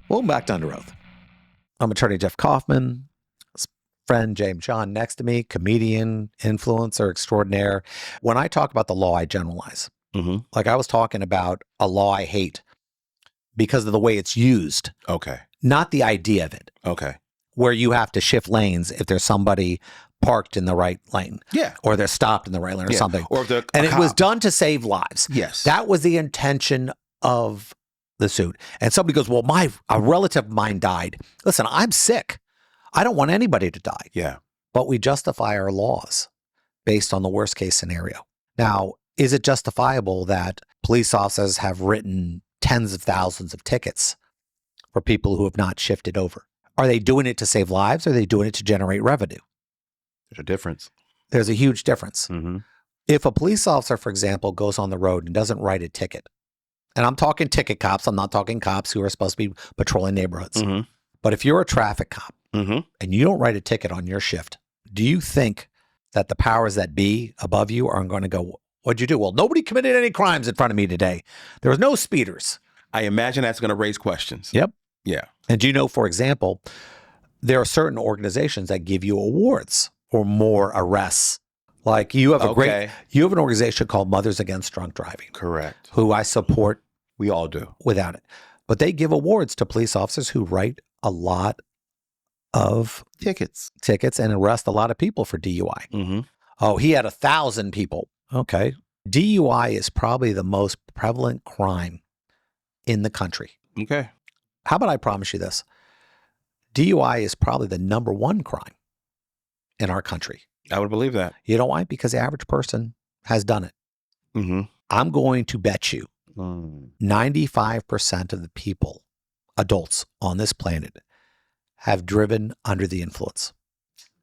Welcome back to Under Oath. I'm attorney Jeff Kaufman, friend James John next to me, comedian, influencer extraordinaire. When I talk about the law, I generalize. Like I was talking about a law I hate because of the way it's used. Okay. Not the idea of it. Okay. Where you have to shift lanes if there's somebody parked in the right lane. Yeah. Or they're stopped in the right lane or something. Or if and it was done to save lives. Yes. That was the intention of the suit. And somebody goes, well, a relative of mine died. Listen, I'm sick. I don't want anybody to die. Yeah. But we justify our laws based on the worst case scenario. Now, is it justifiable that police officers have written tens of thousands of tickets for people who have not shifted over? Are they doing it to save lives? Or are they doing it to generate revenue? There's a difference. There's a huge difference. If a police officer, for example, goes on the road and doesn't write a ticket, and I'm talking ticket cops, I'm not talking cops who are supposed to be patrolling neighborhoods. But if you're a traffic cop and you don't write a ticket on your shift, do you think that the powers that be above you are going to go, what'd you do? Well, nobody committed any crimes in front of me today. There was no speeders. I imagine that's going to raise questions. Yep. Yeah. And do you know, for example, there are certain organizations that give you awards for more arrests. Like you have you have an organization called Mothers Against Drunk Driving. Correct. Who I support. We all do. Without it. But they give awards to police officers who write a lot of tickets and arrest a lot of people for DUI. Oh, he had 1,000 people. Okay. DUI is probably the most prevalent crime in the country. Okay. How about I promise you this? DUI is probably the number one crime in our country. I would believe that. You know why? Because the average person has done it. I'm going to bet you 95% of the people, adults on this planet, have driven under the influence.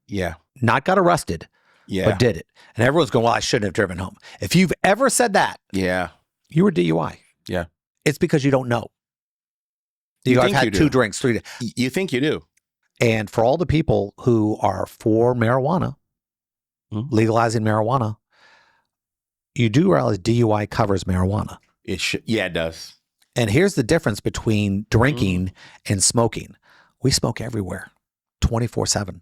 Yeah. Not got arrested, yeah, but did it. And everyone's going, well, I shouldn't have driven home. If you've ever said that, yeah, you were DUI. Yeah. It's because you don't know. I've had 2 drinks, 3 days. You think you do. And for all the people who are for marijuana, legalizing marijuana, you do realize DUI covers marijuana. Yeah, it does. And here's the difference between drinking and smoking. We smoke everywhere, 24/7.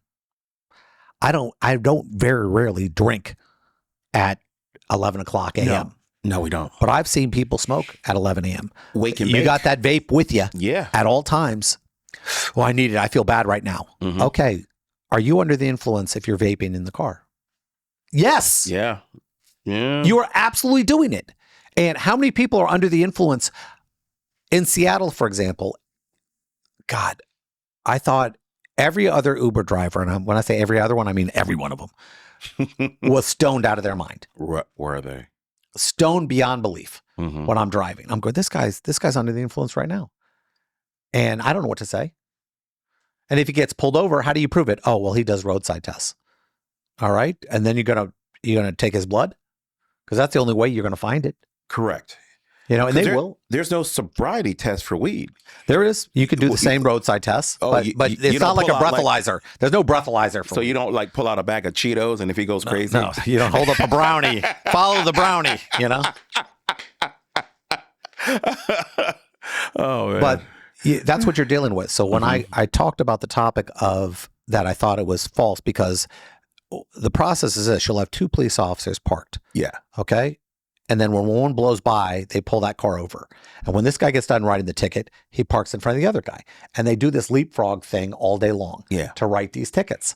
I don't very rarely drink at 11 o'clock a.m. No, we don't. But I've seen people smoke at 11 a.m. Wake and You bake. got that vape with you Yeah. at all times. Well, I need it. I feel bad right now. Okay. Are you under the influence if you're vaping in the car? Yes. Yeah. Yeah. You are absolutely doing it. And how many people are under the influence in Seattle, for example? God, I thought every other Uber driver, and when I say every other one, I mean every one of them, was stoned out of their mind. Where are they? Stoned beyond belief when I'm driving. I'm going, this guy's under the influence right now. And I don't know what to say. And if he gets pulled over, how do you prove it? Oh, well, he does roadside tests. All right. And then you're gonna take his blood? Because that's the only way you're gonna find it. Correct. You know, and they will. There's no sobriety test for weed. There is. You can do the same roadside tests, but it's not like a breathalyzer. There's no breathalyzer for So you don't like pull out a bag of Cheetos and if he goes crazy? No, you don't hold up a brownie. Follow the brownie, you know? Oh, man. But that's what you're dealing with. So when I talked about the topic of that, I thought it was false because the process is this. You'll have 2 police officers parked. Yeah. Okay? And then when one blows by, they pull that car over. And when this guy gets done writing the ticket, he parks in front of the other guy. And they do this leapfrog thing all day long to write these tickets.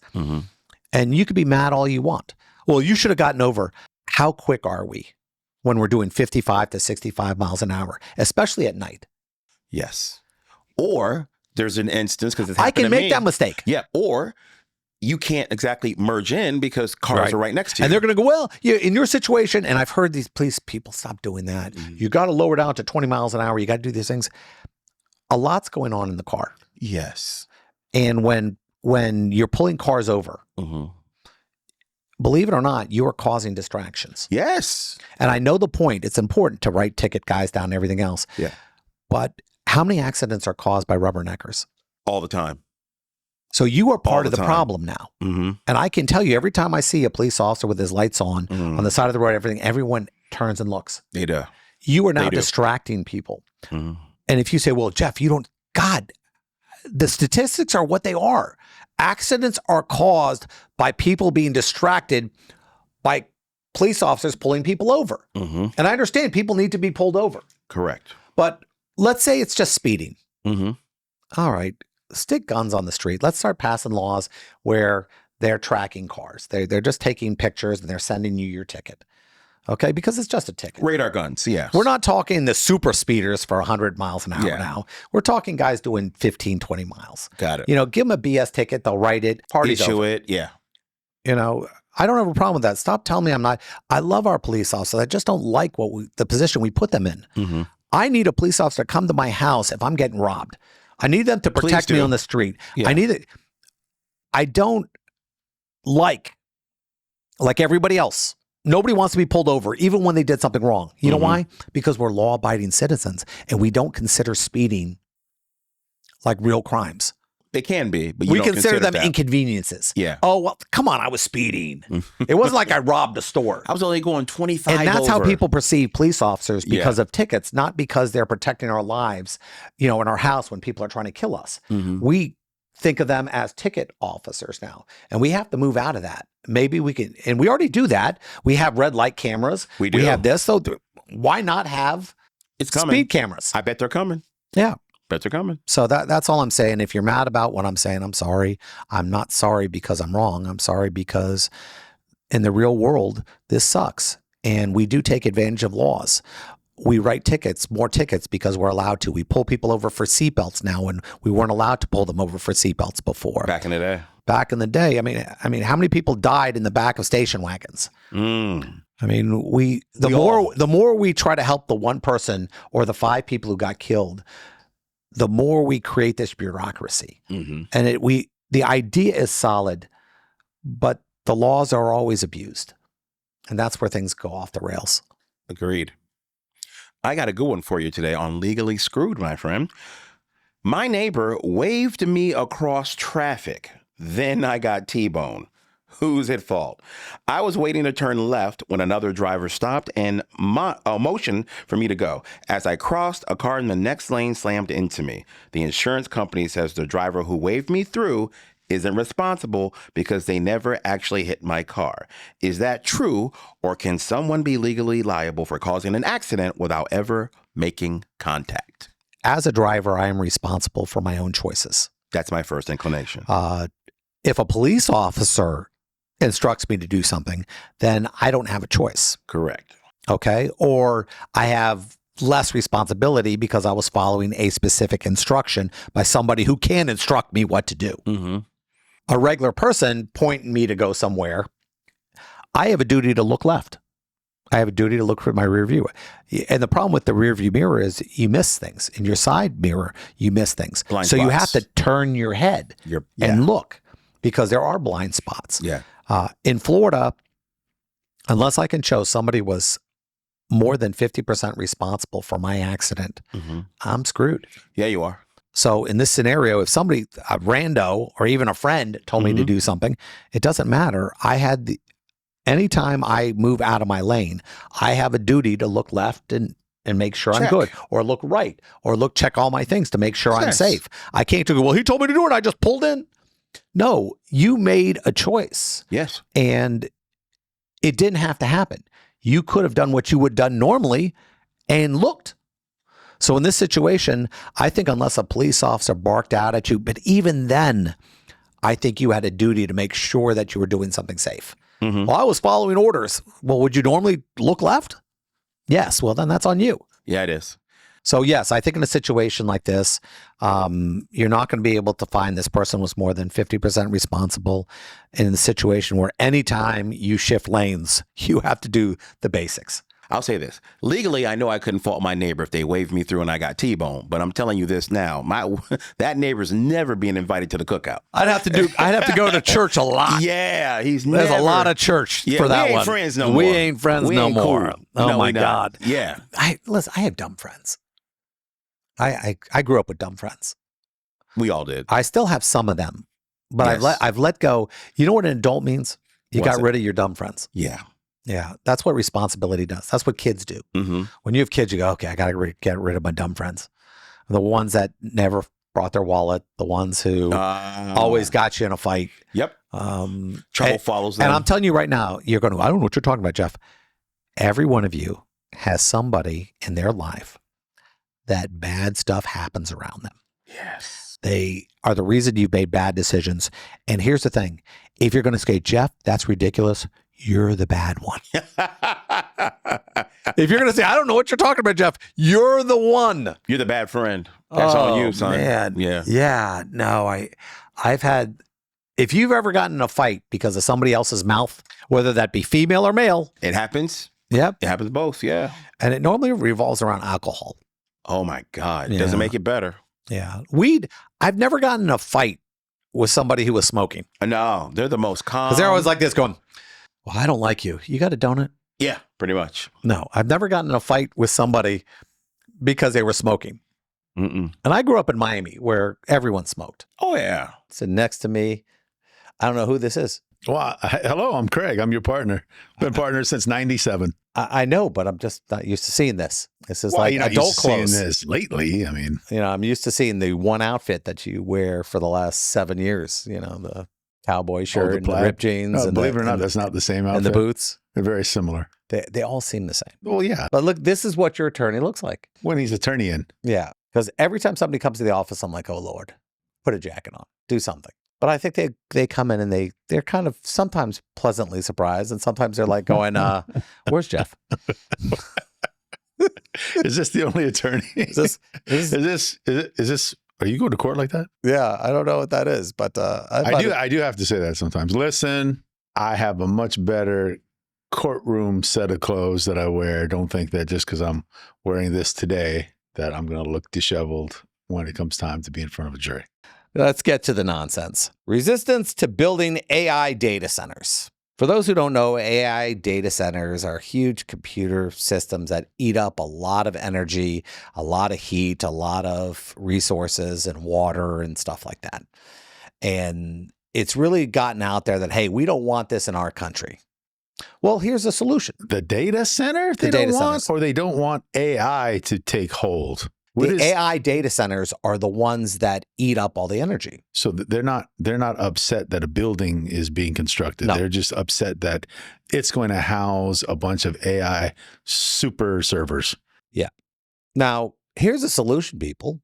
And you could be mad all you want. Well, you should have gotten over. How quick are we when we're doing 55 to 65 miles an hour, especially at night? Yes. Or there's an instance, because it's I happened can to make me. that mistake. Yeah. Or you can't exactly merge in because cars are right next to you. And they're going to go, well, in your situation, and I've heard these police people stop doing that. You got to lower down to 20 miles an hour. You got to do these things. A lot's going on in the car. Yes. And when you're pulling cars over, believe it or not, you are causing distractions. Yes. And I know the point. It's important to write ticket guys down and everything else. Yeah. But how many accidents are caused by rubberneckers? All the time. So you are part of the time. problem now. And I can tell you, every time I see a police officer with his lights on the side of the road, everyone turns and looks. They do. You are now distracting people. And if you say, well, Jeff, you don't, God, the statistics are what they are. Accidents are caused by people being distracted by police officers pulling people over. And I understand people need to be pulled over. Correct. But let's say it's just speeding. Mm-hmm. All right, stick guns on the street. Let's start passing laws where they're tracking cars. They're just taking pictures and they're sending you your ticket. Okay, because it's just a ticket. Radar guns, yes. We're not talking the super speeders for 100 miles an hour now. We're talking guys doing 15, 20 miles. Got it. You know, give them a BS ticket. They'll write it. Party's Issue over. it, yeah. You know, I don't have a problem with that. Stop telling me I'm not. I love our police officers. I just don't like the position we put them in. I need a police officer to come to my house if I'm getting robbed. I need them to protect me on the street. Yeah. I need it. I don't like everybody else. Nobody wants to be pulled over, even when they did something wrong. You know why? Because we're law-abiding citizens, and we don't consider speeding like real crimes. It can be, but we consider them inconveniences. Yeah. Oh, well, come on, I was speeding. It wasn't like I robbed a store. I was only going 25 And that's over. how people perceive police officers because of tickets, not because they're protecting our lives, you know, in our house when people are trying to kill us. We think of them as ticket officers now, and we have to move out of that. Maybe we can, and we already do that. We have red light cameras. We do. We have this. So why not have speed cameras? I bet they're coming. Yeah. Bet they're coming. So that's all I'm saying. If you're mad about what I'm saying, I'm sorry. I'm not sorry because I'm wrong. I'm sorry because in the real world, this sucks. And we do take advantage of laws. We write tickets, more tickets because we're allowed to. We pull people over for seatbelts now when we weren't allowed to pull them over for seatbelts before. Back in the day. Back in the day. I mean, how many people died in the back of station wagons? I mean, the more we try to help the one person or the 5 people who got killed, the more we create this bureaucracy. And the idea is solid, but the laws are always abused. And that's where things go off the rails. Agreed. I got a good one for you today on Legally Screwed, my friend. My neighbor waved me across traffic. Then I got T-boned. Who's at fault? I was waiting to turn left when another driver stopped and motioned for me to go. As I crossed, a car in the next lane slammed into me. The insurance company says the driver who waved me through isn't responsible because they never actually hit my car. Is that true, or can someone be legally liable for causing an accident without ever making contact? As a driver, I am responsible for my own choices. That's my first inclination. If a police officer instructs me to do something, then I don't have a choice. Correct. Okay? Or I have less responsibility because I was following a specific instruction by somebody who can instruct me what to do. A regular person pointing me to go somewhere, I have a duty to look left. I have a duty to look for my rear view. And the problem with the rear view mirror is you miss things. In your side mirror, you miss things. Blind so spots. You have to turn your head and look because there are blind spots. Yeah. In Florida, unless I can show somebody was more than 50% responsible for my accident, I'm screwed. Yeah, you are. So in this scenario, if somebody, a rando or even a friend told me to do something, it doesn't matter. Anytime I move out of my lane, I have a duty to look left and make sure I'm good, or look right, or check all my things to make sure I'm safe. I can't go, well, he told me to do it. I just pulled in. No, you made a choice. Yes. And it didn't have to happen. You could have done what you would have done normally and looked. So in this situation, I think unless a police officer barked out at you, but even then, I think you had a duty to make sure that you were doing something safe. Well, I was following orders. Well, would you normally look left? Yes. Well, then that's on you. Yeah, it is. So yes, I think in a situation like this, you're not going to be able to find this person was more than 50% responsible in the situation where anytime you shift lanes, you have to do the basics. I'll say this. Legally, I know I couldn't fault my neighbor if they waved me through and I got T-boned, but I'm telling you this now. That neighbor's never being invited to the cookout. I'd have to go to church a lot. Yeah, there's a lot of church for that one. We ain't friends no more. We ain't friends no more. Cool. Oh no, my God. Yeah. Listen, I have dumb friends. I grew up with dumb friends. We all did. I still have some of them, but yes. I've let go. You know what an adult means? You got rid of your dumb friends. Yeah. Yeah, that's what responsibility does. That's what kids do. When you have kids, you go, okay, I got to get rid of my dumb friends. The ones that never brought their wallet, the ones who always got you in a fight. Yep. Trouble follows them. And I'm telling you right now, you're going to, I don't know what you're talking about, Jeff. Every one of you has somebody in their life that bad stuff happens around them. Yes. They are the reason you've made bad decisions. And here's the thing. If you're going to say, Jeff, that's ridiculous, you're the bad one. If you're going to say, I don't know what you're talking about, Jeff, you're the one. You're the bad friend. That's on you, son. Man. Yeah. Yeah. No, I've had, if you've ever gotten in a fight because of somebody else's mouth, whether that be female or male. It happens. Yep. It happens both. Yeah. And it normally revolves around alcohol. Oh my God. Yeah. Doesn't make it better. Yeah. Weed. I've never gotten in a fight with somebody who was smoking. No, they're the most calm. Because they're always like this going, well, I don't like you. You got a donut? Yeah, pretty much. No, I've never gotten in a fight with somebody because they were smoking. Mm-mm. And I grew up in Miami where everyone smoked. Oh, yeah. So next to me, I don't know who this is. Well, hello, I'm Craig. I'm your partner. Been partners since '97. I know, but I'm just not used to seeing this. This is like you're not adult used to seeing clothes. this lately. I mean, I'm used to seeing the one outfit that you wear for the last 7 years. The cowboy shirt and the ripped jeans. And believe it or not, that's not the same outfit. And the boots. They're very similar. They all seem the same. Well, yeah. But look, this is what your attorney looks like. When he's attorney in. Yeah. Because every time somebody comes to the office, I'm like, oh, Lord, put a jacket on, do something. But I think they come in and they're kind of sometimes pleasantly surprised. And sometimes they're like going, where's Jeff? Is this the only attorney? Is this, are you going to court like that? Yeah. I don't know what that is, but I do have to say that sometimes. Listen, I have a much better courtroom set of clothes that I wear. Don't think that just because I'm wearing this today that I'm going to look disheveled when it comes time to be in front of a jury. Let's get to the nonsense. Resistance to building AI data centers. For those who don't know, AI data centers are huge computer systems that eat up a lot of energy, a lot of heat, a lot of resources and water and stuff like that. And it's really gotten out there that, hey, we don't want this in our country. Well, here's a solution. The data center they don't want, or they don't want AI to take hold? AI data centers are the ones that eat up all the energy. So they're not upset that a building is being constructed. No. They're just upset that it's going to house a bunch of AI super servers. Yeah. Now, here's a solution, people.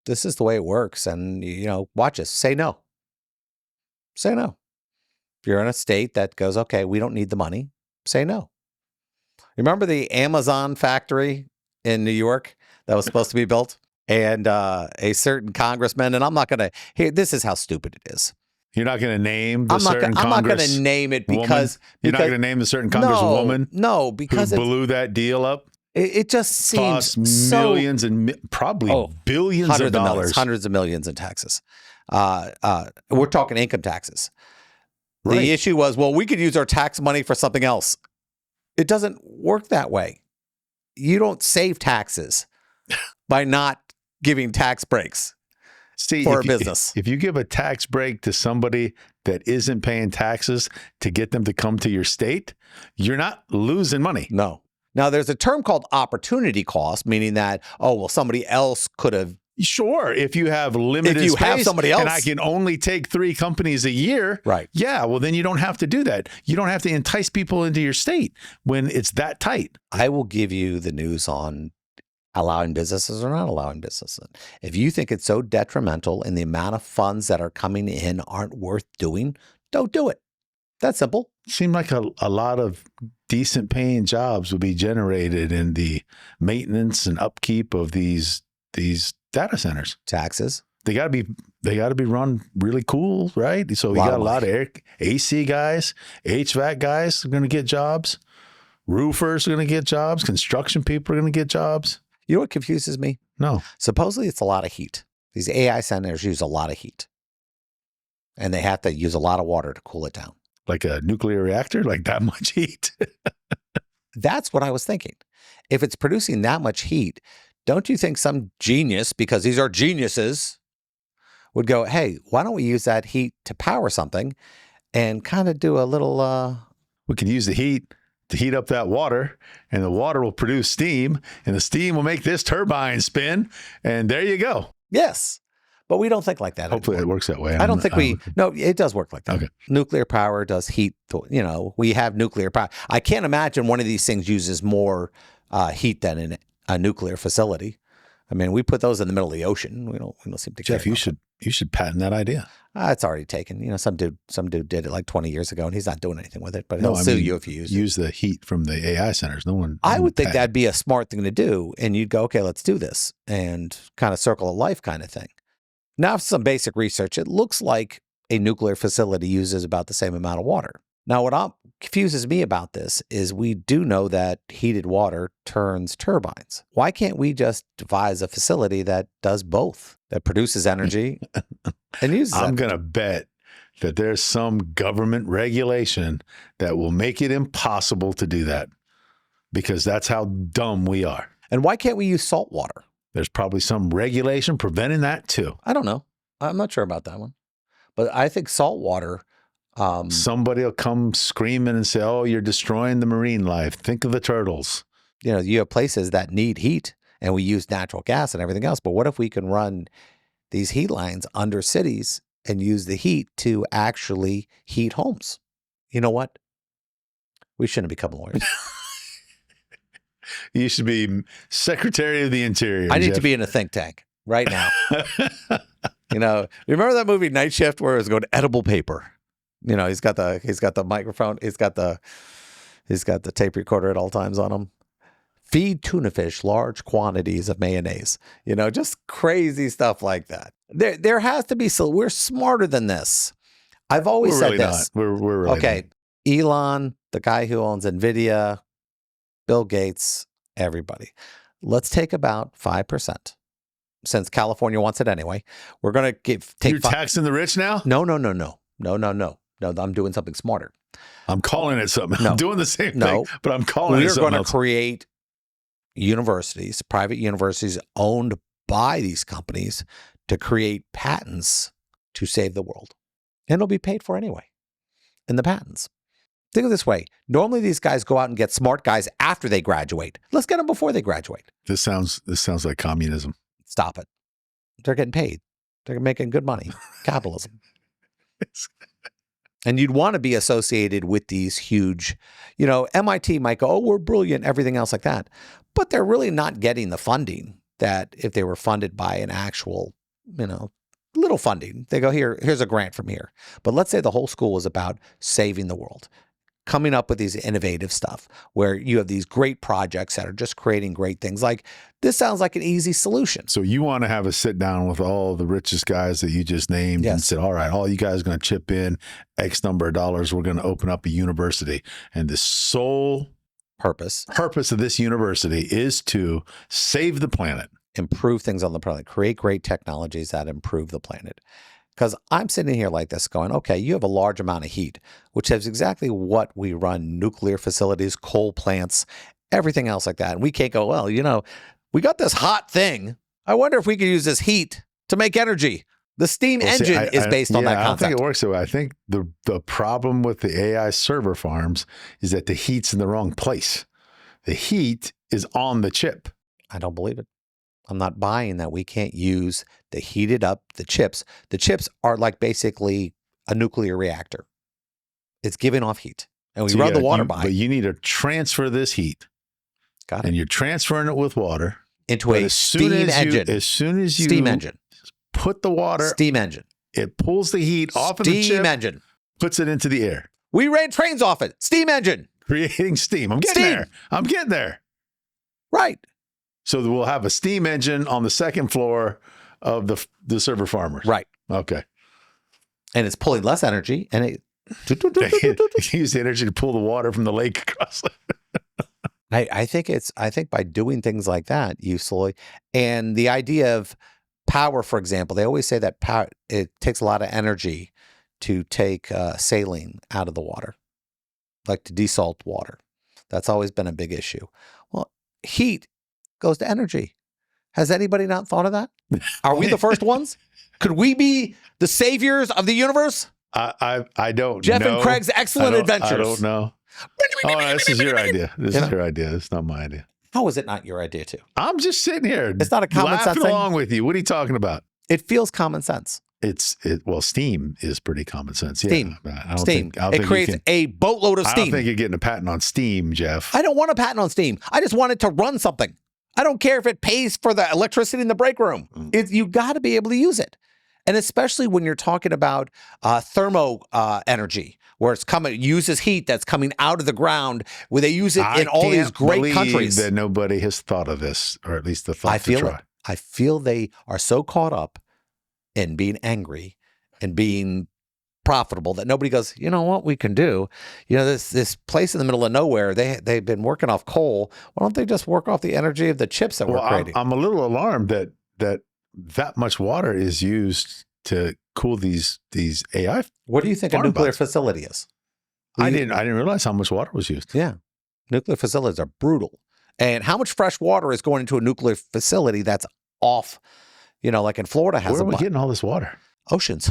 This is the way it works. And, watch us. Say no. Say no. If you're in a state that goes, okay, we don't need the money, say no. Remember the Amazon factory in New York that was supposed to be built? And a certain congressman, and I'm not going to, this is how stupid it is. You're not going to name the I'm not going to name it because you're not going to name the certain congresswoman. No, because who blew that deal up. It just seems millions and probably billions of dollars, hundreds of millions in taxes. We're talking income taxes. Right. The issue was, well, we could use our tax money for something else. It doesn't work that way. You don't save taxes by not giving tax breaks for a business. If you give a tax break to somebody that isn't paying taxes to get them to come to your state, you're not losing money. No. Now, there's a term called opportunity cost, meaning that, somebody else could have. Sure, if you have limited space have somebody else, and I can only take 3 companies a year, right? Yeah, well, then you don't have to do that. You don't have to entice people into your state when it's that tight. I will give you the news on allowing businesses or not allowing businesses. If you think it's so detrimental and the amount of funds that are coming in aren't worth doing, don't do it. That's simple. Seemed like a lot of decent paying jobs would be generated in the maintenance and upkeep of these data centers. Taxes. They got to be run really cool, right? So you got a lot of AC guys, HVAC guys are going to get jobs. Roofers are going to get jobs. Construction people are going to get jobs. You know what confuses me? No. Supposedly it's a lot of heat. These AI centers use a lot of heat. And they have to use a lot of water to cool it down. Like a nuclear reactor? Like that much heat? That's what I was thinking. If it's producing that much heat, don't you think some genius, because these are geniuses, would go, hey, why don't we use that heat to power something and kind of do a little... We could use the heat to heat up that water, and the water will produce steam, and the steam will make this turbine spin, and there you go. Yes. But we don't think like that. Hopefully anymore. it works that way. I don't think no, it does work like that. Okay. Nuclear power does heat. We have nuclear power. I can't imagine one of these things uses more heat than in a nuclear facility. I mean, we put those in the middle of the ocean. We don't seem to care. Jeff, you should patent that idea. It's already taken. Some dude did it like 20 years ago, and he's not doing anything with it. But he'll sue you if you use the heat from the AI centers. No one. I would think that'd be a smart thing to do, and you'd go, okay, let's do this, and kind of circle of life kind of thing. Now, for some basic research, it looks like a nuclear facility uses about the same amount of water. Now, what confuses me about this is we do know that heated water turns turbines. Why can't we just devise a facility that does both, that produces energy and uses it? I'm going to bet that there's some government regulation that will make it impossible to do that because that's how dumb we are. And why can't we use salt water? There's probably some regulation preventing that too. I don't know. I'm not sure about that one. But I think salt water... somebody will come screaming and say, oh, you're destroying the marine life. Think of the turtles. You have places that need heat and we use natural gas and everything else. But what if we can run these heat lines under cities and use the heat to actually heat homes? You know what? We shouldn't become lawyers. You should be Secretary of the Interior. I need Jeff. to be in a think tank right now. Remember that movie Night Shift where it was going to edible paper? He's got the microphone, he's got the tape recorder at all times on him. Feed tuna fish large quantities of mayonnaise. Just crazy stuff like that. There has to be we're smarter than this. I've always said really this. Not. We're really okay. Not. Elon, the guy who owns Nvidia, Bill Gates, everybody. Let's take about 5%. Since California wants it anyway, we're going to take. You're taxing the rich now? No. No, I'm doing something smarter. I'm calling it something. No. I'm doing the same thing, but I'm calling it something We're going else. to create universities, private universities owned by these companies to create patents to save the world. And it'll be paid for anyway in the patents. Think of it this way. Normally these guys go out and get smart guys after they graduate. Let's get them before they graduate. This sounds like communism. Stop it. They're getting paid. They're making good money. Capitalism. And you'd want to be associated with these huge, MIT might go, oh, we're brilliant, everything else like that. But they're really not getting the funding that if they were funded by an actual, little funding, they go, here's a grant from here. But let's say the whole school was about saving the world, coming up with these innovative stuff where you have these great projects that are just creating great things. Like this sounds like an easy solution. So you want to have a sit down with all the richest guys that you just named and said, all right, all you guys are going to chip in X number of dollars. We're going to open up a university. And the sole purpose of this university is to save the planet. Improve things on the planet, create great technologies that improve the planet. Because I'm sitting here like this going, okay, you have a large amount of heat, which is exactly what we run nuclear facilities, coal plants, everything else like that. And we can't go, well, we got this hot thing. I wonder if we could use this heat to make energy. The steam engine is based on that concept. I don't think it works that way. I think the problem with the AI server farms is that the heat's in the wrong place. The heat is on the chip. I don't believe it. I'm not buying that we can't use the heated up, the chips. The chips are like basically a nuclear reactor. It's giving off heat. And we run the water by. But you need to transfer this heat. Got it. And you're transferring it with water. Into a steam engine. As soon as you steam engine. Put the water. Steam engine. It pulls the heat off of the chip. Steam engine. Puts it into the air. We ran trains off it. Steam engine. Creating steam. I'm getting there. Right. So we'll have a steam engine on the second floor of the server farmers. Right. Okay. And it's pulling less energy. And it use the energy to pull the water from the lake across. I think by doing things like that, you slowly, and the idea of power, for example, they always say that power, it takes a lot of energy to take saline out of the water, like to desalt water. That's always been a big issue. Well, heat goes to energy. Has anybody not thought of that? Are we the first ones? Could we be the saviors of the universe? I don't know. Jeff and Craig's excellent adventures. I don't know. Oh, this is your idea. This is your idea. It's not my idea. How is it not your idea too? I'm just sitting here. It's not a common sense laughing thing. along with you. What are you talking about? It feels common sense. Well, steam is pretty common sense. Steam. Yeah, I don't Steam. think- I don't It think you creates can- a boatload of I don't steam. think you're getting a patent on steam, Jeff. I don't want a patent on steam. I just want it to run something. I don't care if it pays for the electricity in the break room. You got to be able to use it. And especially when you're talking about thermo energy, where it's uses heat that's coming out of the ground, where they use it in all these great countries. That nobody has thought of this, or at least the thought to try. I feel they are so caught up in being angry and being profitable that nobody goes, you know what we can do? You know, this place in the middle of nowhere, they've been working off coal. Why don't they just work off the energy of the chips that we're creating? I'm a little alarmed that much water is used to cool these AI. What do you think a nuclear facility is? I didn't realize how much water was used. Yeah. Nuclear facilities are brutal. And how much fresh water is going into a nuclear facility that's off, like in Florida has Where are we getting all this water? Oceans.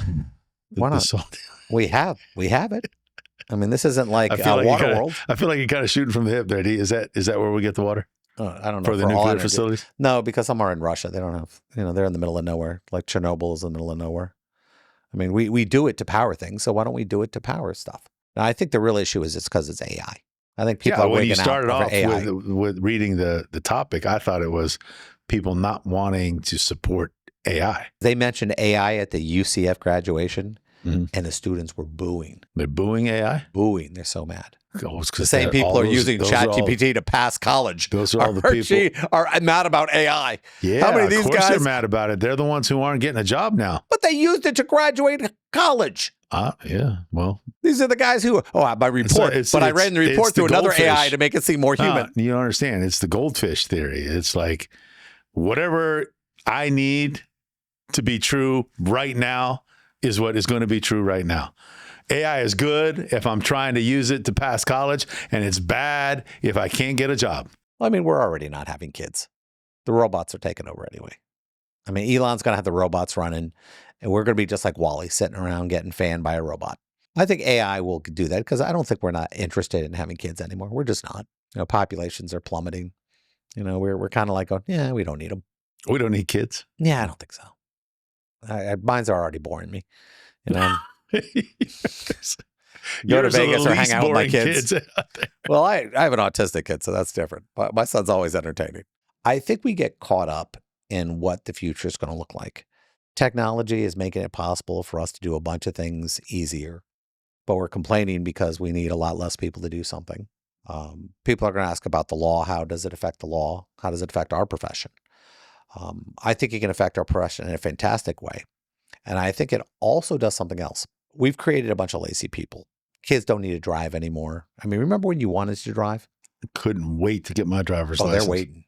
Why not? We have it. I mean, this isn't like water world. I feel like you're kind of shooting from the hip there. Is that where we get the water? I don't know. For the nuclear facilities? No, because some are in Russia. They don't have, they're in the middle of nowhere. Like Chernobyl is in the middle of nowhere. I mean, we do it to power things. So why don't we do it to power stuff? Now, I think the real issue is it's because it's AI. I think people are when you wigging started out off over AI. with reading the topic, I thought it was people not wanting to support AI. They mentioned AI at the UCF graduation, and the students were booing. They're booing AI? Booing. They're so mad. The same people are using ChatGPT to pass college. Those are all the people are mad about AI. Yeah, how many of these guys are mad about it? They're the ones who aren't getting a job now. But they used it to graduate college. Yeah. Well, these are the guys who my report. I read in the report through another AI to make it seem more human. You don't understand. It's the goldfish theory. It's like whatever I need to be true right now is what is going to be true right now. AI is good if I'm trying to use it to pass college, and it's bad if I can't get a job. Well, I mean, we're already not having kids. The robots are taking over anyway. I mean, Elon's going to have the robots running, and we're going to be just like Wall-E, sitting around getting fanned by a robot. I think AI will do that because I don't think we're not interested in having kids anymore. We're just not. Populations are plummeting. We're kind of like, we don't need them. We don't need kids. Yeah, I don't think so. Mine's are already boring me. Go to Vegas or hang out with my kids. Well, I have an autistic kid, so that's different. But my son's always entertaining. I think we get caught up in what the future is going to look like. Technology is making it possible for us to do a bunch of things easier, but we're complaining because we need a lot less people to do something. People are going to ask about the law. How does it affect the law? How does it affect our profession? I think it can affect our profession in a fantastic way. And I think it also does something else. We've created a bunch of lazy people. Kids don't need to drive anymore. I mean, remember when you wanted to drive? Couldn't wait to get my driver's license. They're waiting.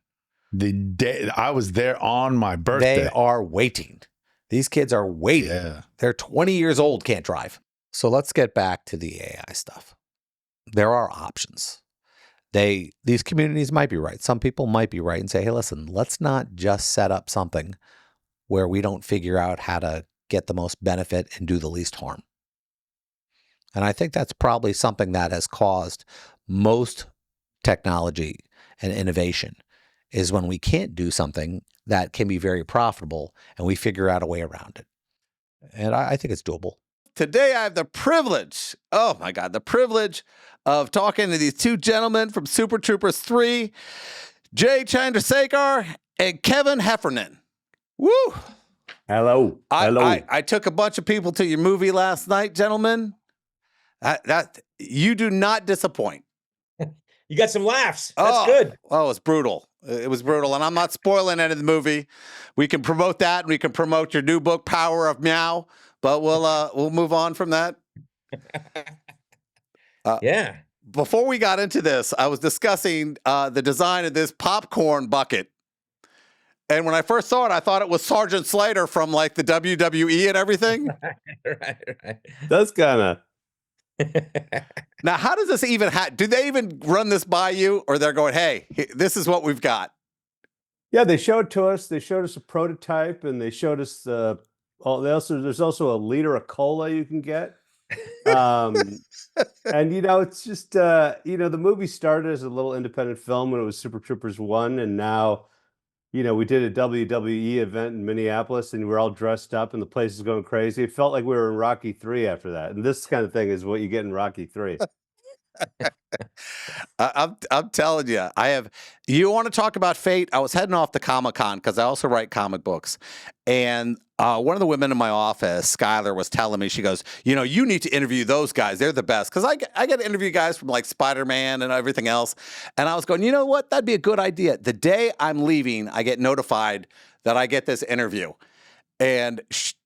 The day I was there on my birthday. They are waiting. These kids are waiting. Yeah. They're 20 years old, can't drive. So let's get back to the AI stuff. There are options. These communities might be right. Some people might be right and say, hey, listen, let's not just set up something where we don't figure out how to get the most benefit and do the least harm. And I think that's probably something that has caused most technology and innovation is when we can't do something that can be very profitable and we figure out a way around it. And I think it's doable. Today, I have the privilege of talking to these two gentlemen from Super Troopers 3, Jay Chandrasekhar and Kevin Heffernan. Woo! Hello. I took a bunch of people to your movie last night, gentlemen. That you do not disappoint. You got some laughs. That's good. Oh, it's brutal. It was brutal. And I'm not spoiling any of the movie. We can promote that and we can promote your new book, Power of Meow, but we'll move on from that. Yeah. Before we got into this, I was discussing the design of this popcorn bucket. And when I first saw it, I thought it was Sergeant Slater from like the WWE and everything. Right. That's kind of. Now, how does this even do they even run this by you, or they're going, hey, this is what we've got? Yeah, they showed it to us. They showed us a prototype, and they showed us there's also a liter of cola you can get. And it's just the movie started as a little independent film when it was Super Troopers 1, and now we did a WWE event in Minneapolis and we were all dressed up and the place is going crazy. It felt like we were in Rocky 3 after that. And this kind of thing is what you get in Rocky 3. I'm telling you, I have. You want to talk about fate? I was heading off to Comic-Con because I also write comic books, and one of the women in my office, Skylar, was telling me, she goes, you need to interview those guys. They're the best. Because I get to interview guys from like Spider-Man and everything else, and I was going, you know what? That'd be a good idea. The day I'm leaving, I get notified that I get this interview, and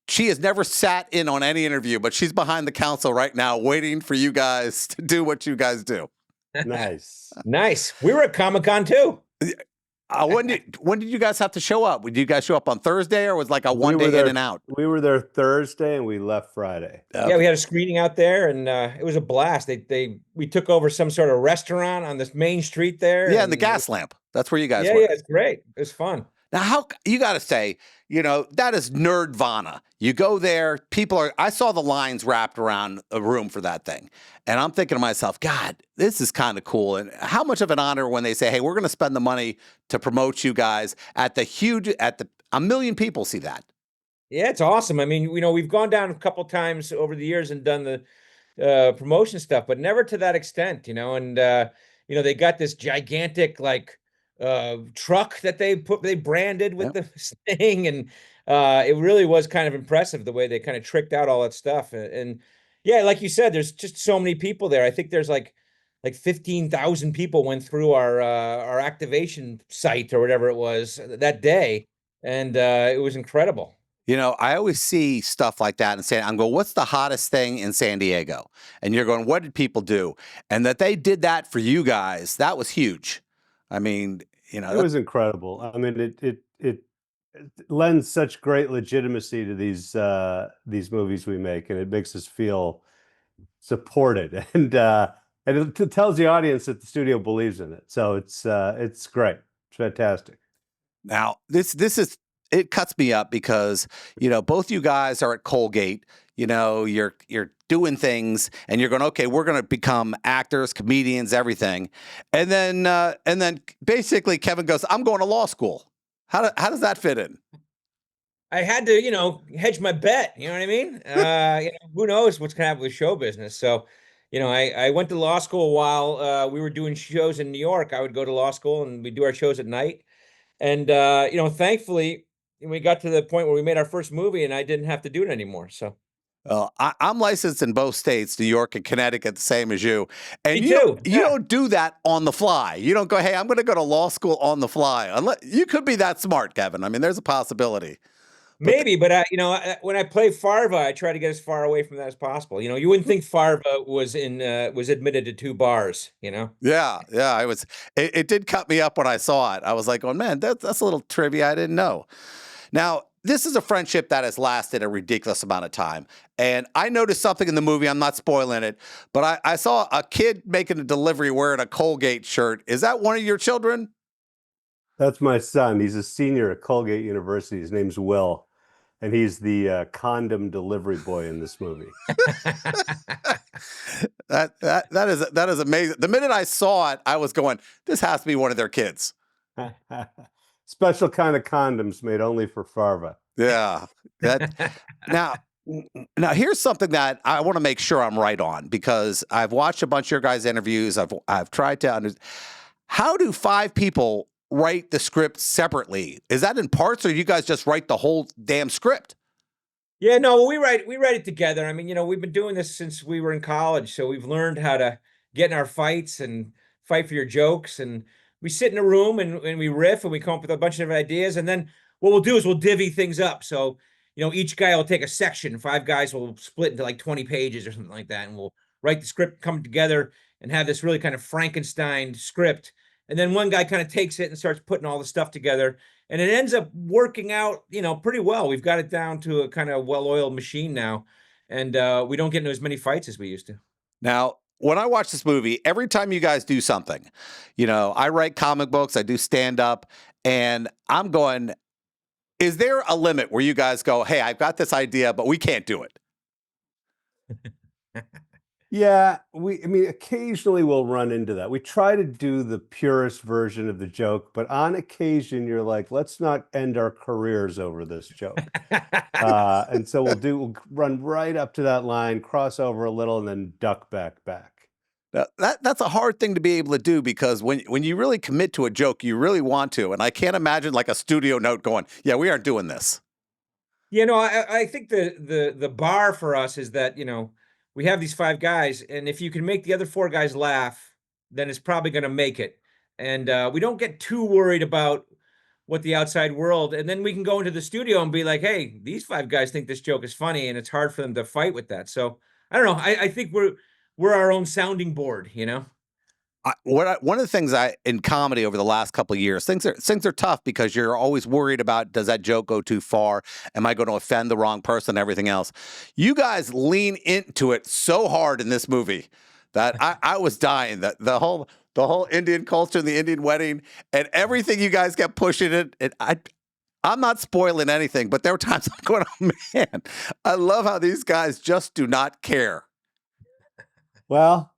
she has never sat in on any interview, but she's behind the console right now, waiting for you guys to do what you guys do. Nice. Nice. We were at Comic-Con too. When did you guys have to show up? Did you guys show up on Thursday, or was like a one day there, in and out? We were there Thursday and we left Friday. Yeah, we had a screening out there, and it was a blast. We took over some sort of restaurant on this main street there. Yeah, and the gas lamp. That's where you guys were. Yeah, it's great. It was fun. Now, how you got to say, that is nerdvana. You go there, I saw the lines wrapped around a room for that thing. And I'm thinking to myself, God, this is kind of cool. And how much of an honor when they say, hey, we're going to spend the money to promote you guys at a million people see that. Yeah, it's awesome. I mean, we've gone down a couple times over the years and done the promotion stuff, but never to that extent, and they got this gigantic truck that they branded with this thing, and it really was kind of impressive the way they kind of tricked out all that stuff. And yeah, like you said, there's just so many people there. I think there's like 15,000 people went through our activation site or whatever it was that day, and it was incredible. I always see stuff like that and say, I'm going, what's the hottest thing in San Diego? And you're going, what did people do? And that they did that for you guys, that was huge. I mean, it was incredible. I mean, it lends such great legitimacy to these movies we make, and it makes us feel supported, and it tells the audience that the studio believes in it. So it's great. It's fantastic. Now, it cuts me up because, both you guys are at Colgate, you're doing things and you're going, okay, we're going to become actors, comedians, everything. And then basically Kevin goes, I'm going to law school. How does that fit in? I had to, hedge my bet. You know what I mean? Who knows what's going to happen with show business. So, I went to law school while we were doing shows in New York. I would go to law school and we do our shows at night. And, thankfully, we got to the point where we made our first movie and I didn't have to do it anymore. So. Well, I'm licensed in both states, New York and Connecticut, the same as you. And Me too. You don't do that on the fly. You don't go, hey, I'm going to go to law school on the fly. Unless you could be that smart, Kevin. I mean, there's a possibility. Maybe, but when I play Farva, I try to get as far away from that as possible. You wouldn't think Farva was admitted to 2 bars. Yeah. It did cut me up when I saw it. I was like, oh man, that's a little trivia I didn't know. Now, this is a friendship that has lasted a ridiculous amount of time. And I noticed something in the movie. I'm not spoiling it, but I saw a kid making a delivery wearing a Colgate shirt. Is that one of your children? That's my son. He's a senior at Colgate University. His name's Will. And he's the condom delivery boy in this movie. That is amazing. The minute I saw it, I was going, this has to be one of their kids. Special kind of condoms made only for Farva. Yeah. Now here's something that I want to make sure I'm right on, because I've watched a bunch of your guys' interviews. I've tried to understand, how do 5 people write the script separately? Is that in parts, or you guys just write the whole damn script? Yeah, no, we write it together. I mean, we've been doing this since we were in college, so we've learned how to get in our fights and fight for your jokes. And we sit in a room and we riff and we come up with a bunch of different ideas. And then what we'll do is we'll divvy things up. So, each guy will take a section. 5 guys will split into like 20 pages or something like that. And we'll write the script, come together and have this really kind of Frankenstein script. And then one guy kind of takes it and starts putting all the stuff together. And it ends up working out, pretty well. We've got it down to a kind of well-oiled machine now. And we don't get into as many fights as we used to. Now, when I watch this movie, every time you guys do something, I write comic books, I do stand-up, and I'm going, is there a limit where you guys go, hey, I've got this idea, but we can't do it? Yeah, I mean, occasionally we'll run into that. We try to do the purest version of the joke, but on occasion you're like, let's not end our careers over this joke. And so we'll run right up to that line, cross over a little, and then duck back. Now, that's a hard thing to be able to do because when you really commit to a joke, you really want to. And I can't imagine like a studio note going, yeah, we aren't doing this. I think the bar for us is that, we have these 5 guys, and if you can make the other 4 guys laugh, then it's probably going to make it. And we don't get too worried about what the outside world, and then we can go into the studio and be like, hey, these 5 guys think this joke is funny, and it's hard for them to fight with that. So I don't know. I think we're our own sounding board, One of the things in comedy over the last couple of years, things are tough because you're always worried about, does that joke go too far? Am I going to offend the wrong person? Everything else. You guys lean into it so hard in this movie that I was dying. That the whole Indian culture, the Indian wedding, and everything you guys kept pushing it. I'm not spoiling anything, but there were times I'm going, oh man, I love how these guys just do not care. Well,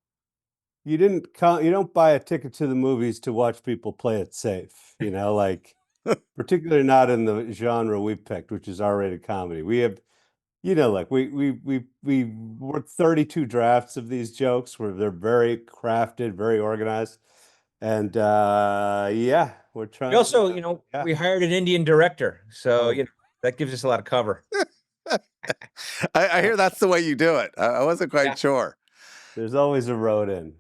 you don't buy a ticket to the movies to watch people play it safe, like particularly not in the genre we've picked, which is R-rated comedy. We have, like we worked 32 drafts of these jokes where they're very crafted, very organized. And yeah, we're trying. We also, yeah. we hired an Indian director, so that gives us a lot of cover. I hear that's the way you do it. I wasn't quite sure. There's always a road in.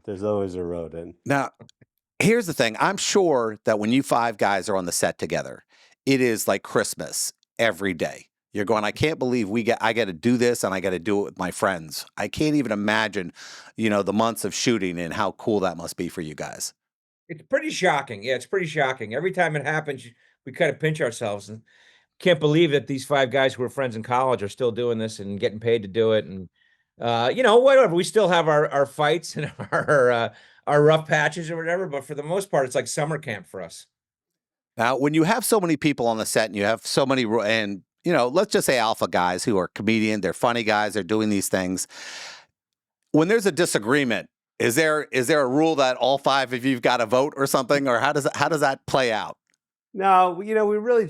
Now, here's the thing. I'm sure that when you 5 guys are on the set together, it is like Christmas every day. You're going, I can't believe I got to do this and I got to do it with my friends. I can't even imagine, the months of shooting and how cool that must be for you guys. It's pretty shocking. Yeah, it's pretty shocking. Every time it happens, we kind of pinch ourselves and can't believe that these 5 guys who were friends in college are still doing this and getting paid to do it. And whatever. We still have our fights and our rough patches or whatever, but for the most part, it's like summer camp for us. Now, when you have so many people on the set and you have so many, and let's just say alpha guys who are comedian, they're funny guys, they're doing these things. When there's a disagreement, is there a rule that all 5 of you've got to vote or something, or how does that play out? No, we really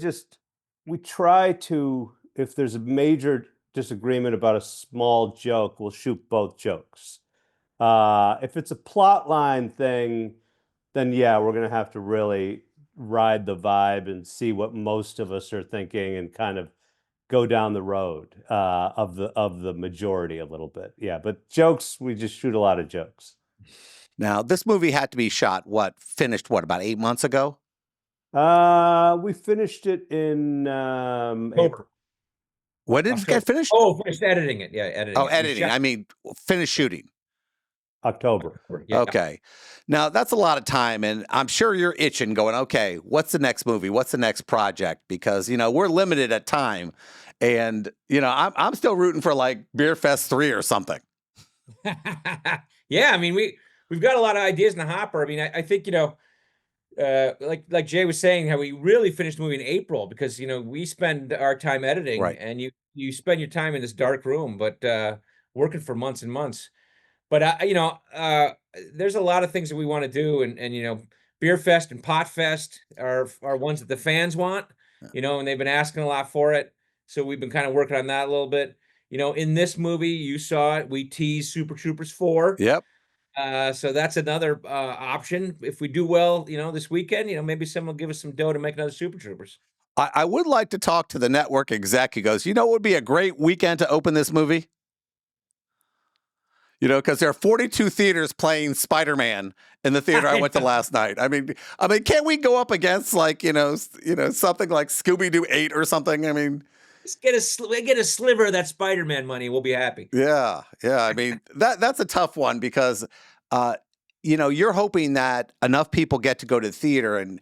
we try to, if there's a major disagreement about a small joke, we'll shoot both jokes. If it's a plot line thing, then yeah, we're going to have to really ride the vibe and see what most of us are thinking and kind of go down the road of the majority a little bit. Yeah, but jokes, we just shoot a lot of jokes. Now, this movie had to be shot, finished about 8 months ago? We finished it in April. When did it get finished? Oh, finished editing it. Yeah, editing. Oh, editing. I mean, finished shooting. October. Yeah. Okay. Now, that's a lot of time, and I'm sure you're itching going, okay, what's the next movie? What's the next project? Because, we're limited at time, and, I'm still rooting for, like, Beer Fest 3 or something. Yeah, I mean, we've got a lot of ideas in the hopper. I mean, I think, like Jay was saying, how we really finished the movie in April because, we spend our time editing, right. And you spend your time in this dark room, but working for months and months. But there's a lot of things that we want to do, and Beer Fest and Pot Fest are ones that the fans want, and they've been asking a lot for it. So we've been kind of working on that a little bit. In this movie, you saw it. We teased Super Troopers 4. Yep. So that's another option. If we do well, this weekend, maybe someone will give us some dough to make another Super Troopers. I would like to talk to the network exec who goes, what would be a great weekend to open this movie? Because there are 42 theaters playing Spider-Man in the theater I went to last night. I mean, can't we go up against like, something like Scooby-Doo 8 or something? I mean, just get a sliver of that Spider-Man money. We'll be happy. Yeah. I mean, that's a tough one because, you're hoping that enough people get to go to the theater, and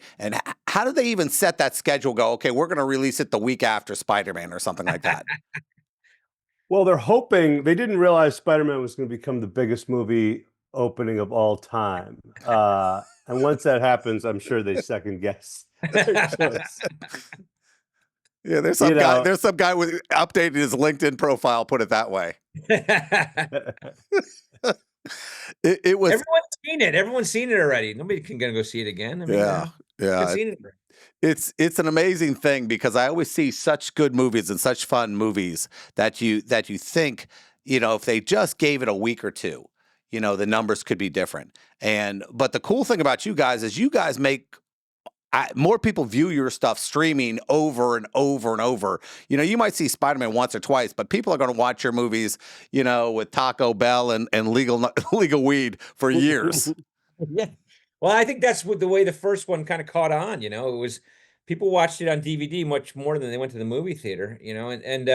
how do they even set that schedule? Go, okay, we're going to release it the week after Spider-Man or something like that. Well, they're hoping. They didn't realize Spider-Man was going to become the biggest movie opening of all time. And once that happens, I'm sure they second guess their choice. Yeah, there's some guy with updated his LinkedIn profile, put it that way. It was, Everyone's seen it. Everyone's seen it already. Nobody can gonna go see it again. I mean, yeah, yeah. I've seen it. It's an amazing thing because I always see such good movies and such fun movies that you think, if they just gave it a week or two, the numbers could be different. But the cool thing about you guys is you guys make more people view your stuff streaming over and over and over. You might see Spider-Man once or twice, but people are going to watch your movies, with Taco Bell and legal legal weed for years. Yeah. Well, I think that's what the way the first one kind of caught on, it was people watched it on DVD much more than they went to the movie theater, and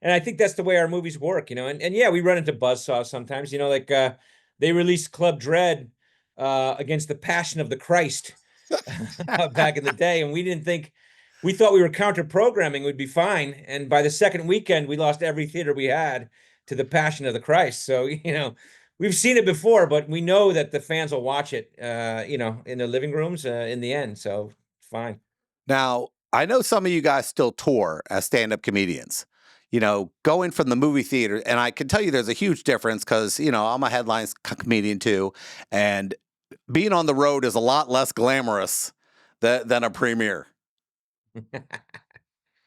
I think that's the way our movies work, and yeah, we run into buzzsaws sometimes, like they released Club Dread against the Passion of the Christ back in the day, and we thought we were counter programming would be fine, and by the second weekend we lost every theater we had to the Passion of the Christ. So, we've seen it before, but we know that the fans will watch it, in their living rooms in the end. So fine. Now, I know some of you guys still tour as stand-up comedians, going from the movie theater. And I can tell you there's a huge difference because, I'm a headline comedian too. And being on the road is a lot less glamorous than a premiere.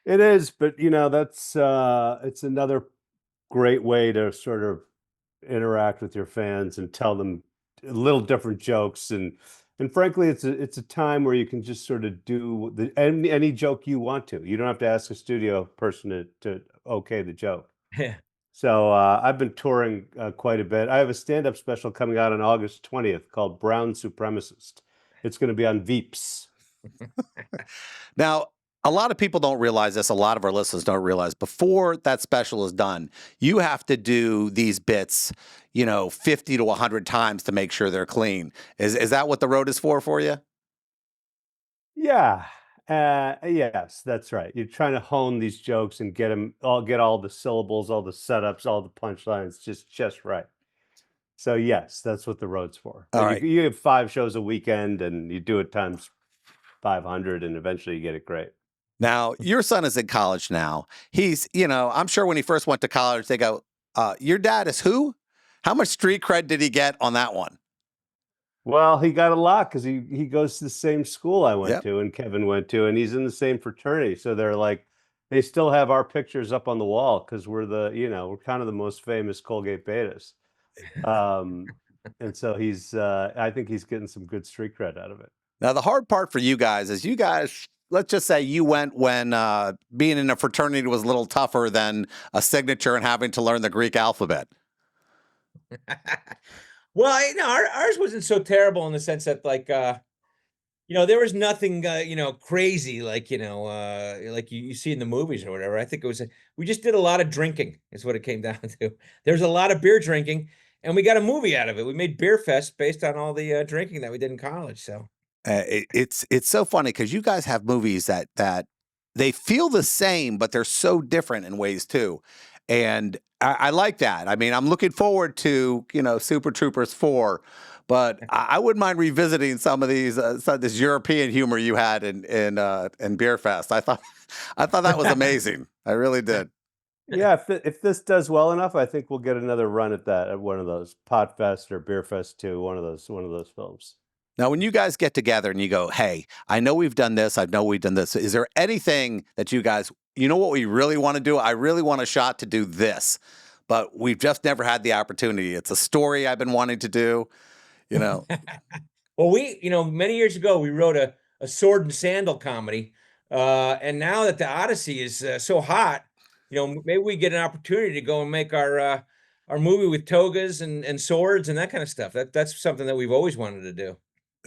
It is, but that's it's another great way to sort of interact with your fans and tell them little different jokes, and frankly, it's a time where you can just sort of do any joke you want to. You don't have to ask a studio person to okay the joke. Yeah. So I've been touring quite a bit. I have a stand-up special coming out on August 20th called Brown Supremacist. It's going to be on Veeps. Now, a lot of people don't realize this. A lot of our listeners don't realize before that special is done, you have to do these bits, 50 to 100 times to make sure they're clean. Is that what the road is for you? Yeah. Yes, that's right. You're trying to hone these jokes and get all the syllables, all the setups, all the punchlines just right. So yes, that's what the road's for. All And right. you have 5 shows a weekend, and you do it times 500, and eventually you get it great. Now, your son is in college now. He's, I'm sure when he first went to college, they go, your dad is who? How much street cred did he get on that one? Well, he got a lot because he goes to the same school I went Yep. to and Kevin went to, and he's in the same fraternity. So they're like, they still have our pictures up on the wall because we're we're kind of the most famous Colgate Betas. And so I think he's getting some good street cred out of it. Now, the hard part for you guys is let's just say you went when being in a fraternity was a little tougher than a signature and having to learn the Greek alphabet. Well, ours wasn't so terrible in the sense that there was nothing, crazy like you see in the movies or whatever. I think we just did a lot of drinking is what it came down to. There's a lot of beer drinking, and we got a movie out of it. We made Beer Fest based on all the drinking that we did in college. So It's so funny because you guys have movies that they feel the same, but they're so different in ways too. And I like that. I mean, I'm looking forward to, Super Troopers 4, but I wouldn't mind revisiting some of this European humor you had in Beer Fest. I thought that was amazing. I really did. Yeah, if this does well enough, I think we'll get another run at one of those Pot Fest or Beer Fest 2, one of those films. Now, when you guys get together and you go, hey, I know we've done this. I know we've done this. Is there anything that you guys, what we really want to do? I really want a shot to do this, but we've just never had the opportunity. It's a story I've been wanting to do, Well, many years ago, we wrote a sword and sandal comedy. And now that the Odyssey is so hot, maybe we get an opportunity to go and make our movie with togas and swords and that kind of stuff. That's something that we've always wanted to do.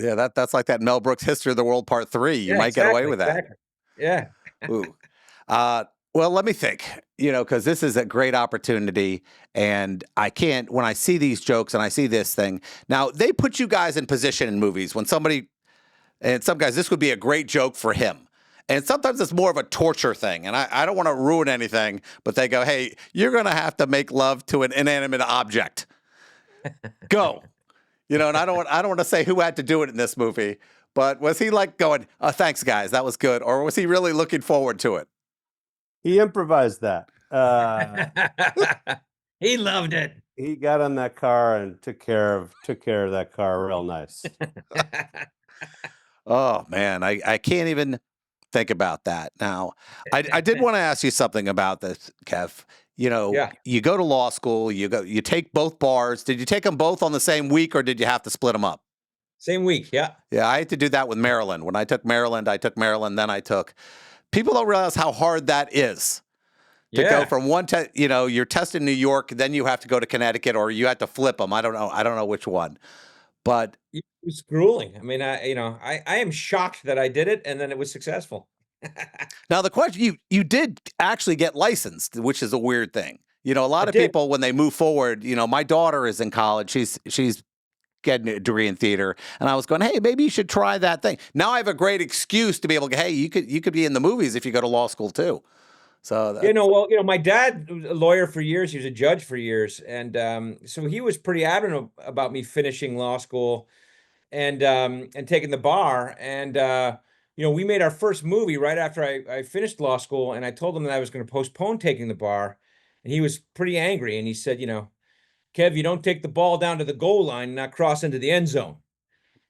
Yeah, that's like that Mel Brooks History of the World Part 3. You might get away with that. Exactly. Yeah. Ooh. Well, let me think, because this is a great opportunity, and when I see these jokes and I see this thing, now they put you guys in position in movies when some guys, this would be a great joke for him. And sometimes it's more of a torture thing. And I don't want to ruin anything, but they go, hey, you're going to have to make love to an inanimate object. Go. And I don't want to say who had to do it in this movie, but was he like going, oh, thanks, guys, that was good? Or was he really looking forward to it? He improvised that. He loved it. he got on that car and took care of that car real nice. Oh man, I can't even think about that. Now, I did want to ask you something about this, Kev. You know, Yeah. you go to law school, you take both bars. Did you take them both on the same week, or did you have to split them up? Same week. Yeah. Yeah, I had to do that with Maryland. When I took Maryland, then I took. People don't realize how hard that is to go Yeah. from one test. You know, you're tested in New York, then you have to go to Connecticut, or you have to flip them. I don't know which one, but It was grueling. I mean, I am shocked that I did it and then it was successful. now the question you did actually get licensed, which is a weird thing. You know, a lot I of did. people when they move forward, you know, my daughter is in college. She's getting a degree in theater, and I was going, hey, maybe you should try that thing. Now I have a great excuse to be able to, hey, you could be in the movies if you go to law school too. So that's, My dad was a lawyer for years. He was a judge for years. And so he was pretty adamant about me finishing law school and taking the bar. And, we made our first movie right after I finished law school. And I told him that I was going to postpone taking the bar. And he was pretty angry. And he said, Kev, you don't take the ball down to the goal line and not cross into the end zone.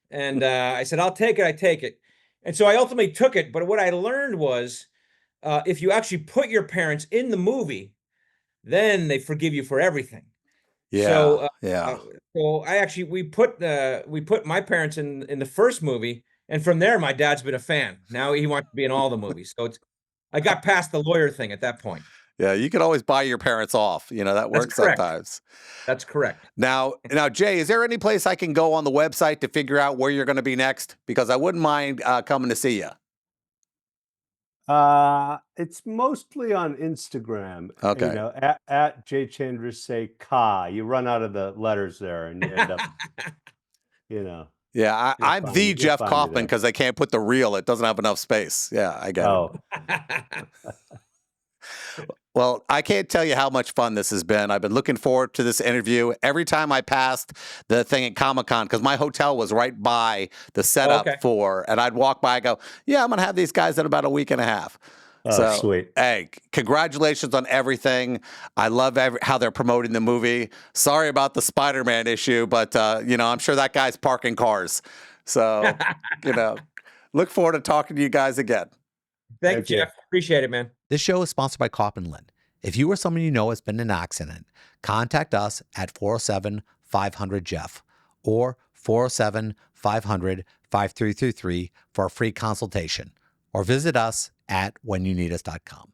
And I said, I'll take it. I take it. And so I ultimately took it. But what I learned was, if you actually put your parents in the movie, then they forgive you for everything. yeah, So, yeah. so we put my parents in the first movie, and from there, my dad's been a fan. Now he wants to be in all the movies. So I got past the lawyer thing at that point. Yeah, you can always buy your parents off. You know, that That's works correct. sometimes. That's correct. Now, Jay, is there any place I can go on the website to figure out where you're going to be next? Because I wouldn't mind coming to see you. It's mostly on Instagram. Okay. At J Chandrasekhar. You run out of the letters there, and you end up, Yeah, I'm the you'll Jeff find me Kaufman there. because I can't put the real. It doesn't have enough space. Yeah, I get it. Oh, Well, I can't tell you how much fun this has been. I've been looking forward to this interview. Every time I passed the thing at Comic-Con, because my hotel was right by the setup Okay. and I'd walk by and go, yeah, I'm going to have these guys in about a week and a half. So, sweet. hey, congratulations on everything. I love how they're promoting the movie. Sorry about the Spider-Man issue, but, I'm sure that guy's parking cars. So, look forward to talking to you guys again. Thank you, Jeff. Appreciate it, man. This show is sponsored by Kaufman Lynn. If you or someone you know has been in an accident, contact us at 407-500-JEFF or 407-500-5333 for a free consultation, or visit us at whenyouneedus.com.